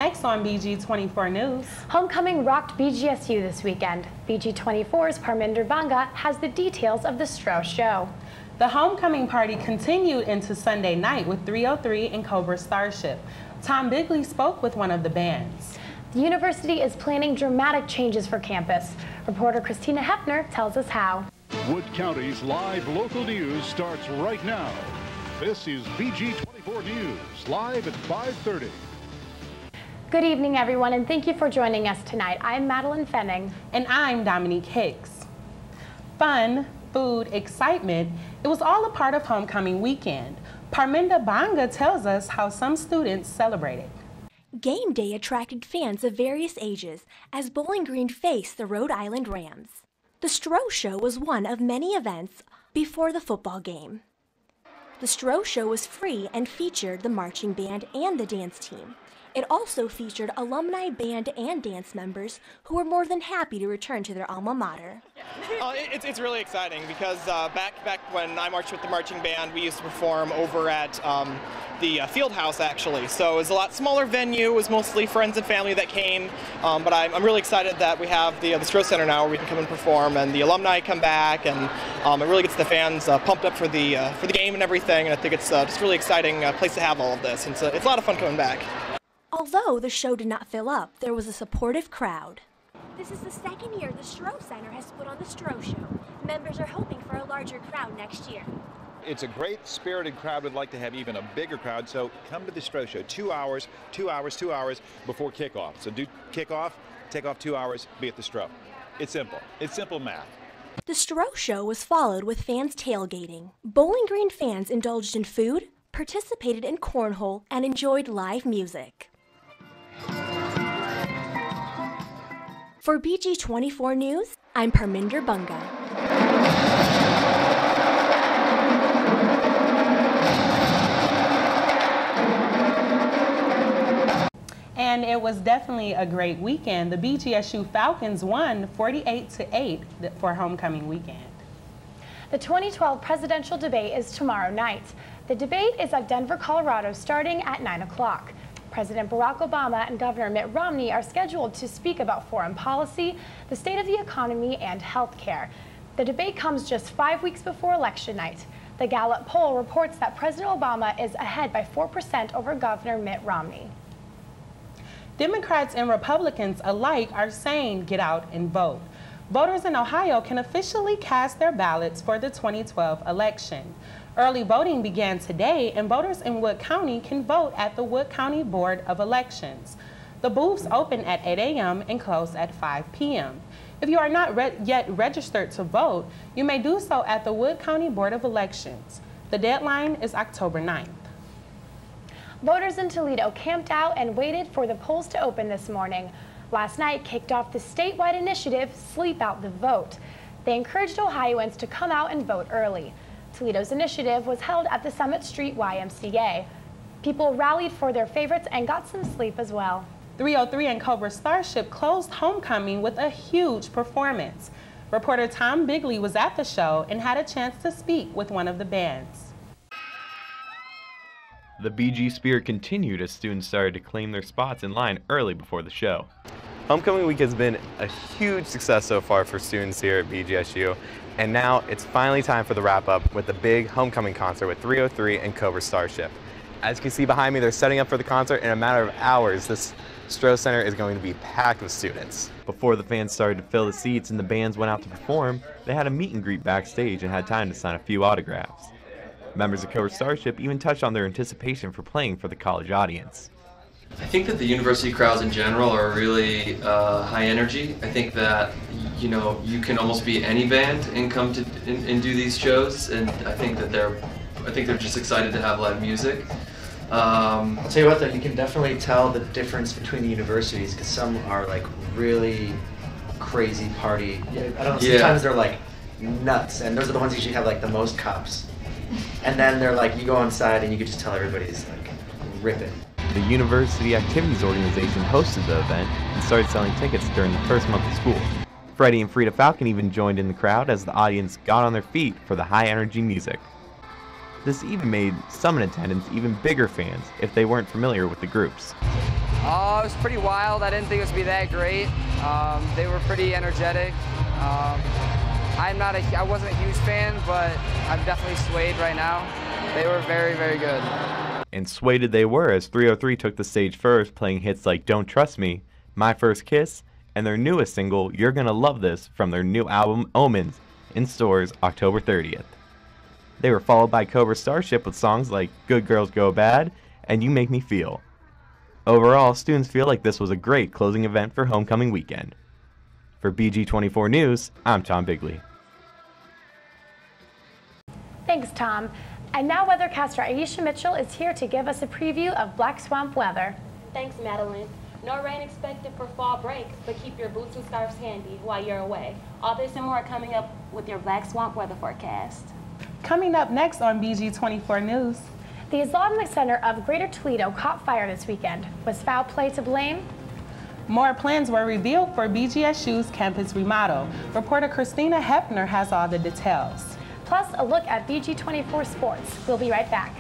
Next on BG24 News. Homecoming rocked BGSU this weekend. BG24's Parminder Banga has the details of the Strauss show. The homecoming party continued into Sunday night with 303 and Cobra Starship. Tom Bigley spoke with one of the bands. The university is planning dramatic changes for campus. Reporter Christina Hepner tells us how. Wood County's live local news starts right now. This is BG24 News, live at 5:30. Good evening, everyone, and thank you for joining us tonight. I'm Madeline Fenning. And I'm Dominique Hicks. Fun, food, excitement, it was all a part of homecoming weekend. Parminder Banga tells us how some students celebrated. Game day attracted fans of various ages as Bowling Green faced the Rhode Island Rams. The Strauss Show was one of many events before the football game. The Strauss Show was free and featured the marching band and the dance team. It also featured alumni band and dance members who were more than happy to return to their alma mater. It's really exciting because back when I marched with the marching band, we used to perform over at the field house, actually. So it was a lot smaller venue. It was mostly friends and family that came. But I'm really excited that we have the Strauss Center now where we can come and perform, and the alumni come back, and it really gets the fans pumped up for the game and everything. And I think it's just a really exciting place to have all of this. And it's a lot of fun coming back. Although the show did not fill up, there was a supportive crowd. This is the second year the Strauss Center has put on the Strauss Show. Members are hoping for a larger crowd next year. It's a great spirited crowd. We'd like to have even a bigger crowd, so come to the Strauss Show. 2 hours before kickoff. So do kickoff, take off 2 hours, be at the Strauss. It's simple. It's simple math. The Strauss Show was followed with fans tailgating. Bowling Green fans indulged in food, participated in cornhole, and enjoyed live music. For BG24 News, I'm Parminder Banga. And it was definitely a great weekend. The BGSU Falcons won 48-8 for homecoming weekend. The 2012 presidential debate is tomorrow night. The debate is at Denver, Colorado, starting at 9 o'clock. President Barack Obama and Governor Mitt Romney are scheduled to speak about foreign policy, the state of the economy, and health care. The debate comes just 5 weeks before election night. The Gallup poll reports that President Obama is ahead by 4% over Governor Mitt Romney. Democrats and Republicans alike are saying get out and vote. Voters in Ohio can officially cast their ballots for the 2012 election. Early voting began today, and voters in Wood County can vote at the Wood County Board of Elections. The booths open at 8 a.m. and close at 5 p.m. If you are not yet registered to vote, you may do so at the Wood County Board of Elections. The deadline is October 9th. Voters in Toledo camped out and waited for the polls to open this morning. Last night kicked off the statewide initiative, Sleep Out the Vote. They encouraged Ohioans to come out and vote early. Toledo's initiative was held at the Summit Street YMCA. People rallied for their favorites and got some sleep as well. 303 and Cobra Starship closed homecoming with a huge performance. Reporter Tom Bigley was at the show and had a chance to speak with one of the bands. The BG spirit continued as students started to claim their spots in line early before the show. Homecoming week has been a huge success so far for students here at BGSU, and now it's finally time for the wrap-up with the big homecoming concert with 303 and Cobra Starship. As you can see behind me, they're setting up for the concert in a matter of hours. This Strauss Center is going to be packed with students. Before the fans started to fill the seats and the bands went out to perform, they had a meet and greet backstage and had time to sign a few autographs. Members of Cobra Starship even touched on their anticipation for playing for the college audience. I think that the university crowds in general are really high energy. I think that you can almost be any band and come to and do these shows, and I think they're just excited to have live music. I'll tell you what, though, you can definitely tell the difference between the universities, because some are like really crazy party. I don't know. Sometimes they're like nuts, and those are the ones that usually have like the most cops. And then they're like, you go inside and you can just tell everybody's like ripping. The University Activities Organization hosted the event and started selling tickets during the first month of school. Freddie and Frida Falcon even joined in the crowd as the audience got on their feet for the high energy music. This even made some in attendance even bigger fans if they weren't familiar with the groups. It was pretty wild. I didn't think it was going to be that great. They were pretty energetic. I wasn't a huge fan, but I'm definitely swayed right now. They were very, very good. And swayed they were as 303 took the stage first, playing hits like Don't Trust Me, My First Kiss, and their newest single, You're Gonna Love This, from their new album, Omens, in stores October 30th. They were followed by Cobra Starship with songs like Good Girls Go Bad and You Make Me Feel. Overall, students feel like this was a great closing event for homecoming weekend. For BG24 News, I'm Tom Bigley. Thanks, Tom. And now weathercaster Aisha Mitchell is here to give us a preview of Black Swamp weather. Thanks, Madeline. No rain expected for fall break, but keep your boots and scarves handy while you're away. All this and more coming up with your Black Swamp weather forecast. Coming up next on BG24 News. The Islamic Center of Greater Toledo caught fire this weekend. Was foul play to blame? More plans were revealed for BGSU's campus remodel. Reporter Christina Hepner has all the details. Plus, a look at BG24 Sports. We'll be right back.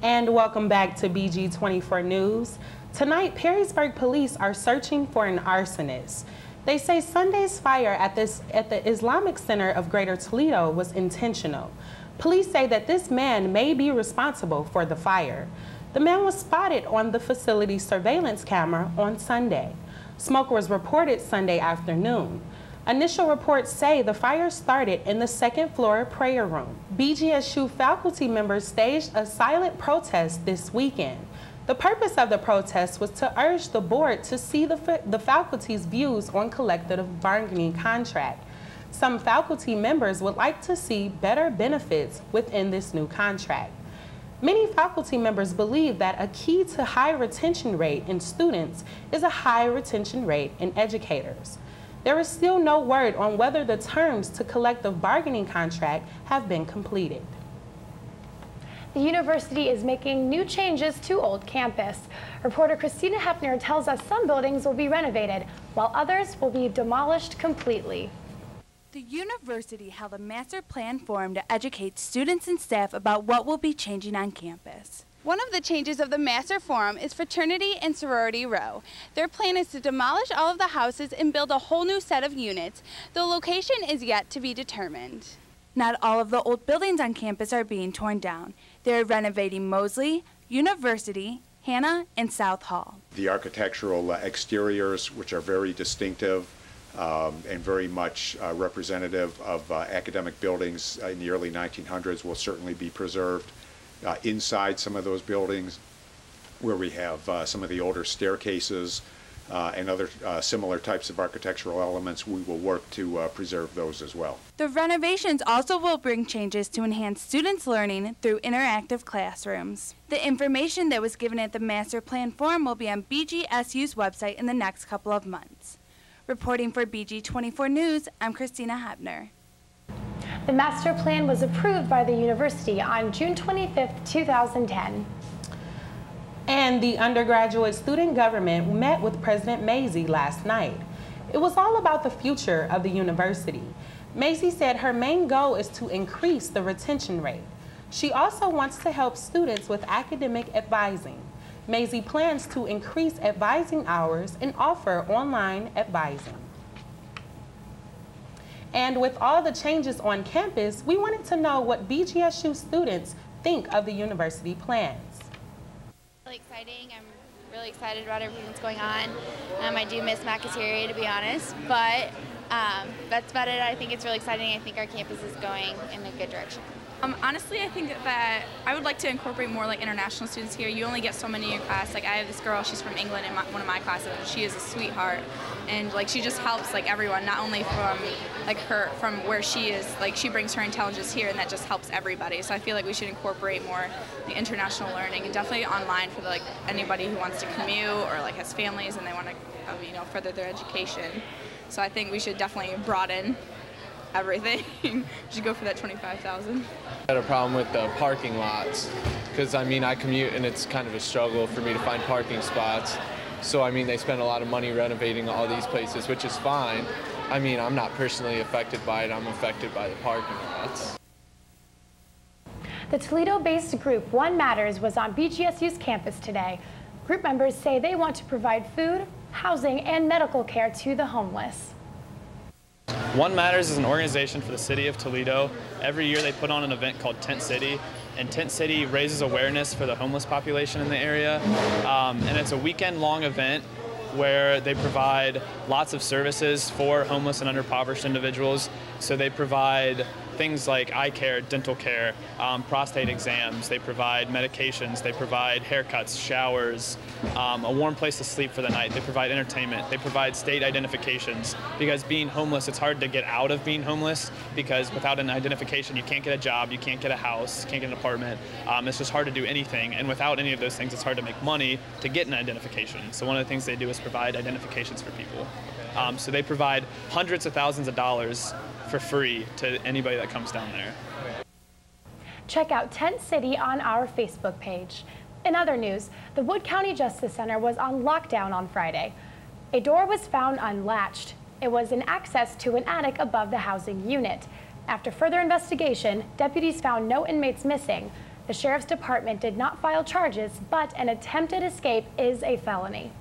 And welcome back to BG24 News. Tonight, Perrysburg police are searching for an arsonist. They say Sunday's fire at the Islamic Center of Greater Toledo was intentional. Police say that this man may be responsible for the fire. The man was spotted on the facility's surveillance camera on Sunday. Smoke was reported Sunday afternoon. Initial reports say the fire started in the second floor prayer room. BGSU faculty members staged a silent protest this weekend. The purpose of the protest was to urge the board to see the faculty's views on collective bargaining contract. Some faculty members would like to see better benefits within this new contract. Many faculty members believe that a key to high retention rate in students is a high retention rate in educators. There is still no word on whether the terms to collective bargaining contract have been completed. The university is making new changes to Old Campus. Reporter Christina Hepner tells us some buildings will be renovated, while others will be demolished completely. The university held a master plan forum to educate students and staff about what will be changing on campus. One of the changes of the Master Forum is Fraternity and Sorority Row. Their plan is to demolish all of the houses and build a whole new set of units. The location is yet to be determined. Not all of the old buildings on campus are being torn down. They're renovating Mosley, University, Hannah, and South Hall. The architectural exteriors, which are very distinctive and very much representative of academic buildings in the early 1900s, will certainly be preserved. Inside some of those buildings, where we have some of the older staircases and other similar types of architectural elements, we will work to preserve those as well. The renovations also will bring changes to enhance students' learning through interactive classrooms. The information that was given at the Master Plan Forum will be on BGSU's website in the next couple of months. Reporting for BG24 News, I'm Christina Hepner. The master plan was approved by the university on June 25, 2010. And the undergraduate student government met with President Mazie last night. It was all about the future of the university. Mazie said her main goal is to increase the retention rate. She also wants to help students with academic advising. Mazie plans to increase advising hours and offer online advising. And with all the changes on campus, we wanted to know what BGSU students think of the university plans. Really exciting. I'm really excited about everything that's going on. I do miss my cafeteria, to be honest, but that's about it. I think it's really exciting. I think our campus is going in a good direction. Honestly, I think that I would like to incorporate more like international students here. You only get so many in your class. Like I have this girl, she's from England in one of my classes, and she is a sweetheart. And like she just helps like everyone, not only from like from where she is, like she brings her intelligence here, and that just helps everybody. So I feel like we should incorporate more the international learning, and definitely online for like anybody who wants to commute or like has families and they want to further their education. So I think we should definitely broaden everything. We should go for that 25,000. I had a problem with the parking lots because I commute and it's kind of a struggle for me to find parking spots. So they spend a lot of money renovating all these places, which is fine. I'm not personally affected by it. I'm affected by the parking lots. The Toledo-based group One Matters was on BGSU's campus today. Group members say they want to provide food, housing, and medical care to the homeless. One Matters is an organization for the city of Toledo. Every year they put on an event called Tent City, and Tent City raises awareness for the homeless population in the area. And it's a weekend-long event where they provide lots of services for homeless and underprivileged individuals. So they provide things like eye care, dental care, prostate exams. They provide medications. They provide haircuts, showers, a warm place to sleep for the night. They provide entertainment. They provide state identifications, because being homeless, it's hard to get out of being homeless, because without an identification, you can't get a job, you can't get a house, can't get an apartment. It's just hard to do anything. And without any of those things, it's hard to make money to get an identification. So one of the things they do is provide identifications for people. So they provide hundreds of thousands of dollars for free to anybody that comes down there. Check out Tent City on our Facebook page. In other news, the Wood County Justice Center was on lockdown on Friday. A door was found unlatched. It was an access to an attic above the housing unit. After further investigation, deputies found no inmates missing. The Sheriff's Department did not file charges, but an attempted escape is a felony.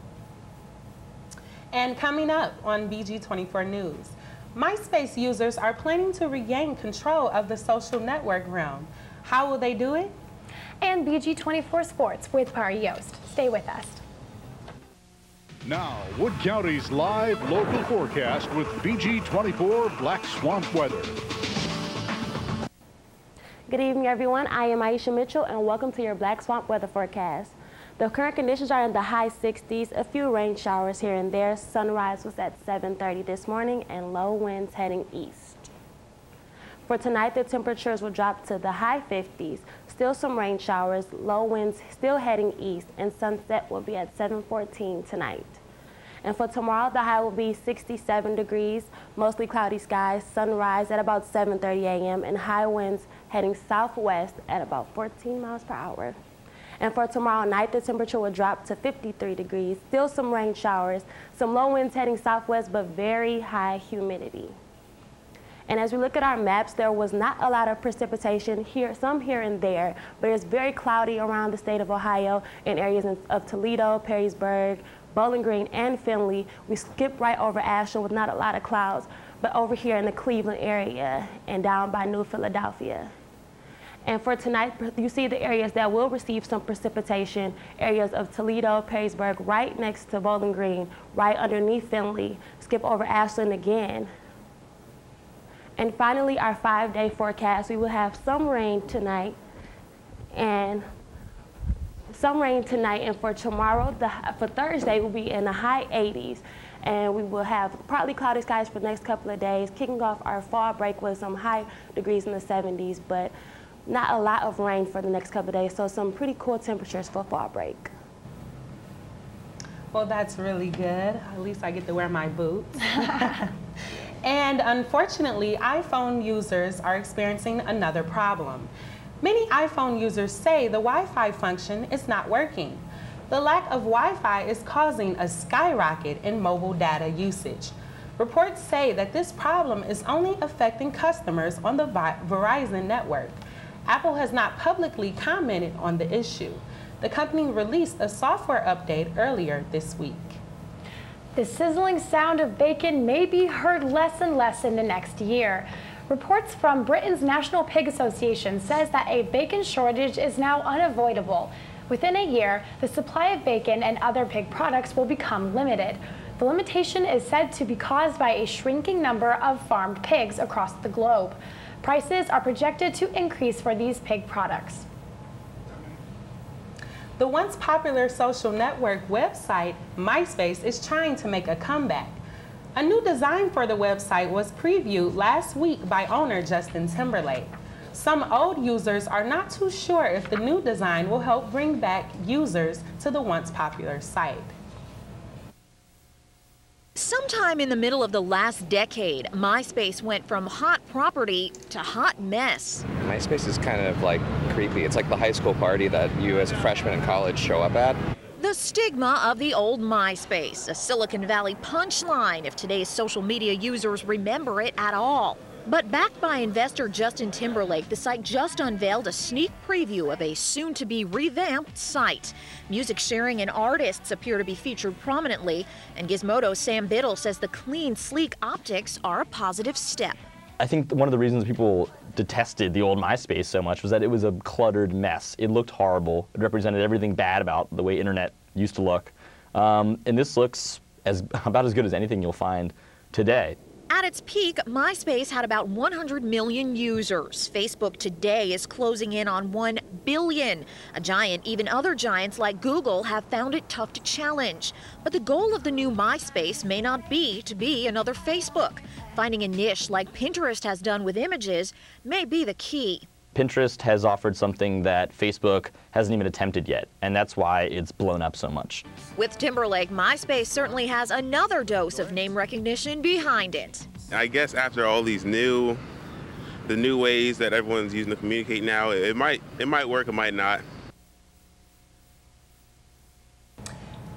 And coming up on BG24 News, MySpace users are planning to regain control of the social network realm. How will they do it? And BG24 Sports with Pari Yost. Stay with us. Now, Wood County's live local forecast with BG24 Black Swamp weather. Good evening, everyone. I am Aisha Mitchell, and welcome to your Black Swamp weather forecast. The current conditions are in the high 60s, a few rain showers here and there. Sunrise was at 7:30 this morning, and low winds heading east. For tonight, the temperatures will drop to the high 50s. Still some rain showers, low winds still heading east, and sunset will be at 7:14 tonight. And for tomorrow, the high will be 67 degrees, mostly cloudy skies, sunrise at about 7:30 a.m., and high winds heading southwest at about 14 miles per hour. And for tomorrow night, the temperature will drop to 53 degrees, still some rain showers, some low winds heading southwest, but very high humidity. And as we look at our maps, there was not a lot of precipitation here, some here and there, but it's very cloudy around the state of Ohio in areas of Toledo, Perrysburg, Bowling Green, and Findlay. We skip right over Ashland with not a lot of clouds, but over here in the Cleveland area and down by New Philadelphia. And for tonight, you see the areas that will receive some precipitation, areas of Toledo, Perrysburg, right next to Bowling Green, right underneath Findlay, skip over Ashland again. And finally, our 5-day forecast, we will have some rain tonight, and for tomorrow, for Thursday, we'll be in the high 80s. And we will have partly cloudy skies for the next couple of days, kicking off our fall break with some high degrees in the 70s, but not a lot of rain for the next couple of days, so some pretty cool temperatures for fall break. Well, that's really good. At least I get to wear my boots. And unfortunately, iPhone users are experiencing another problem. Many iPhone users say the Wi-Fi function is not working. The lack of Wi-Fi is causing a skyrocket in mobile data usage. Reports say that this problem is only affecting customers on the Verizon network. Apple has not publicly commented on the issue. The company released a software update earlier this week. The sizzling sound of bacon may be heard less and less in the next year. Reports from Britain's National Pig Association says that a bacon shortage is now unavoidable. Within a year, the supply of bacon and other pig products will become limited. The limitation is said to be caused by a shrinking number of farmed pigs across the globe. Prices are projected to increase for these pig products. The once popular social network website, MySpace, is trying to make a comeback. A new design for the website was previewed last week by owner Justin Timberlake. Some old users are not too sure if the new design will help bring back users to the once popular site. Sometime in the middle of the last decade, MySpace went from hot property to hot mess. MySpace is kind of like creepy. It's like the high school party that you as a freshman in college show up at. The stigma of the old MySpace, a Silicon Valley punchline if today's social media users remember it at all. But backed by investor Justin Timberlake, the site just unveiled a sneak preview of a soon-to-be revamped site. Music sharing and artists appear to be featured prominently, and Gizmodo's Sam Biddle says the clean, sleek optics are a positive step. I think one of the reasons people detested the old MySpace so much was that it was a cluttered mess. It looked horrible. It represented everything bad about the way internet used to look. And this looks about as good as anything you'll find today. At its peak, MySpace had about 100 million users. Facebook today is closing in on 1 billion. A giant even other giants like Google have found it tough to challenge. But the goal of the new MySpace may not be to be another Facebook. Finding a niche like Pinterest has done with images may be the key. Pinterest has offered something that Facebook hasn't even attempted yet, and that's why it's blown up so much. With Timberlake, MySpace certainly has another dose of name recognition behind it. I guess after all these the new ways that everyone's using to communicate now, it might work, it might not.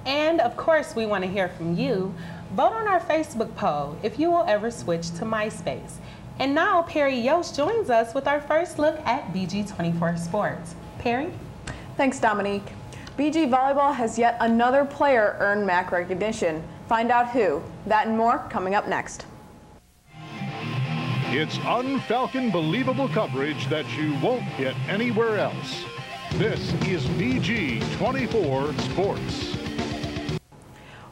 And of course, we want to hear from you. Vote on our Facebook poll if you will ever switch to MySpace. And now Perry Yost joins us with our first look at BG24 Sports. Perry? Thanks, Dominique. BG Volleyball has yet another player earn MAC recognition. Find out who. That and more coming up next. It's un-Falcon believable coverage that you won't get anywhere else. This is BG24 Sports.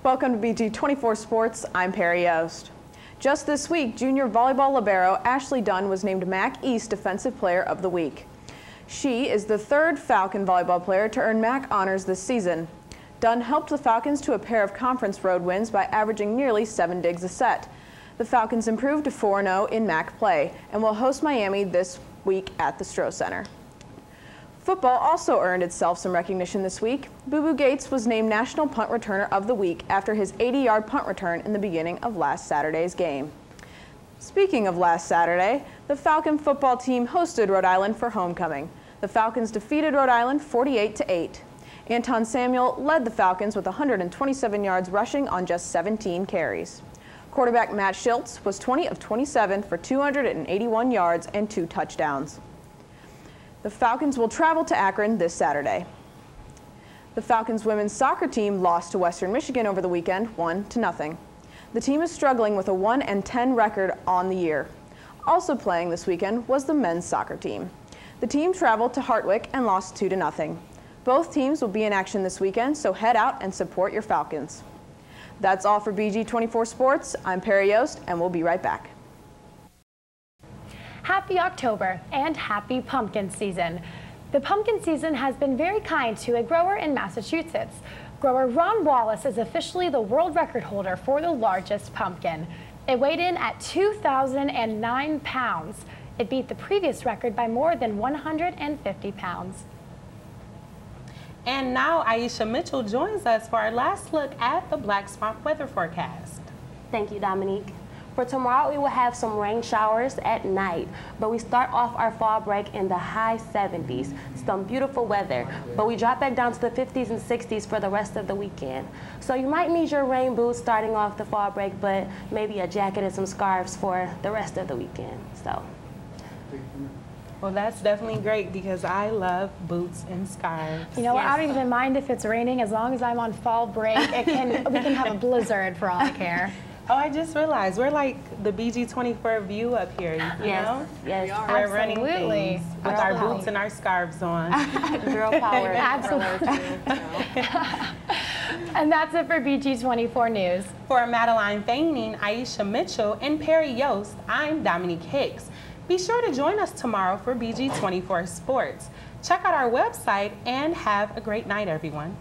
Welcome to BG24 Sports. I'm Perry Yost. Just this week, junior volleyball libero Ashley Dunn was named MAC East Defensive Player of the Week. She is the third Falcon volleyball player to earn MAC honors this season. Dunn helped the Falcons to a pair of conference road wins by averaging nearly 7 digs a set. The Falcons improved to 4-0 in MAC play and will host Miami this week at the Stroh Center. Football also earned itself some recognition this week. Boo Boo Gates was named National Punt Returner of the Week after his 80-yard punt return in the beginning of last Saturday's game. Speaking of last Saturday, the Falcon football team hosted Rhode Island for homecoming. The Falcons defeated Rhode Island 48-8. Anton Samuel led the Falcons with 127 yards rushing on just 17 carries. Quarterback Matt Schiltz was 20 of 27 for 281 yards and 2 touchdowns. The Falcons will travel to Akron this Saturday. The Falcons women's soccer team lost to Western Michigan over the weekend, 1-0. The team is struggling with a 1-10 record on the year. Also playing this weekend was the men's soccer team. The team traveled to Hartwick and lost 2-0. Both teams will be in action this weekend, so head out and support your Falcons. That's all for BG24 Sports. I'm Perry Yost, and we'll be right back. Happy October and happy pumpkin season. The pumpkin season has been very kind to a grower in Massachusetts. Grower Ron Wallace is officially the world record holder for the largest pumpkin. It weighed in at 2,009 pounds. It beat the previous record by more than 150 pounds. And now Aisha Mitchell joins us for our last look at the Black Swamp weather forecast. Thank you, Dominique. For tomorrow, we will have some rain showers at night, but we start off our fall break in the high 70s. Some beautiful weather, but we drop back down to the 50s and 60s for the rest of the weekend. So you might need your rain boots starting off the fall break, but maybe a jacket and some scarves for the rest of the weekend. So. Well, that's definitely great because I love boots and scarves. You know, I don't even mind if it's raining as long as I'm on fall break. We can have a blizzard for all I care. Oh, I just realized we're like the BG24 view up here, you know? Yes, we're running things with our boots and our scarves on. Girl power. Absolutely. And that's it for BG24 News. For Madeline Faining, Aisha Mitchell, and Perry Yost, I'm Dominique Hicks. Be sure to join us tomorrow for BG24 Sports. Check out our website and have a great night, everyone.